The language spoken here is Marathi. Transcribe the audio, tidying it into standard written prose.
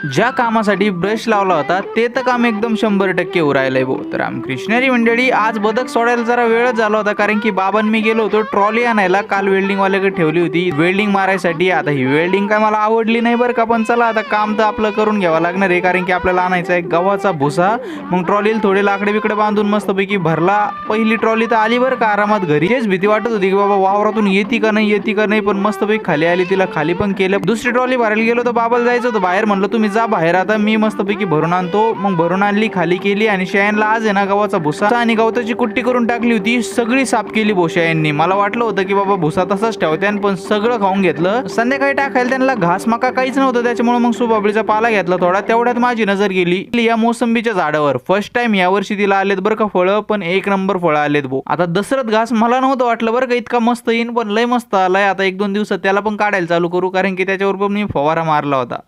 ज्या कामासाठी ब्रश लावला होता ते तर काम एकदम 100% उरायलंय भाऊ। तर रामकृष्णारी मंडळी, आज बदक सोडायला जरा वेळच झाला होता, कारण की बाबांनी मी गेलो होतो ट्रॉली आणायला, काल वेल्डिंग वाल्याकडे ठेवली होती वेल्डिंग मारायसाठी। आता ही वेल्डिंग काय मला आवडली नाही बरं का, पण चला आता काम तर आपलं करून घ्यावं लागणार आहे, कारण की आपल्याला आणायचा आहे गव्हाचा भुसा। मग ट्रॉलीला थोडे लाकडे बिकडे बांधून मस्तपैकी भरला। पहिली ट्रॉली तर आली बरं का आरामात घरी। तेच भीती वाटत होती की बाबा वावरातून येते का नाही, पण मस्तपैकी खाली आली, तिला खाली पण केलं। दुसरी ट्रॉली भरायला गेलो तर बाबाला जायचं होतं बाहेर, म्हणलं तुम्ही जा बाहेर, आता मी मस्तपैकी भरून आणतो। मग भरून आणली, खाली केली आणि शयांना आज आहे ना गव्हाचा भुसा आणि गवताची कुट्टी करून टाकली होती, सगळी साफ केली भोशायांनी। मला वाटलं होतं की बाबा भुसा तसाच ठेवत्यान, पण सगळं खाऊन घेतलं। संध्याकाळी टाकायला त्यांना घास मका काहीच नव्हतं, त्याच्यामुळे मग सुबाबळीचा पाला घेतला थोडा। तेवढ्यात माझी नजर गेली या मोसंबीच्या झाडावर। फर्स्ट टाइम या वर्षी तिला आलेत बरं का फळं, पण एक नंबर फळं आलेत भाऊ। आता दसरथ घास मला नव्हतं वाटलं बरं का इतका मस्त येईन, पण लय मस्त आलाय। आता 1-2 दिवसात त्याला पण काढायला चालू करू, कारण की त्याच्यावर पण मी फवारा मारला होता।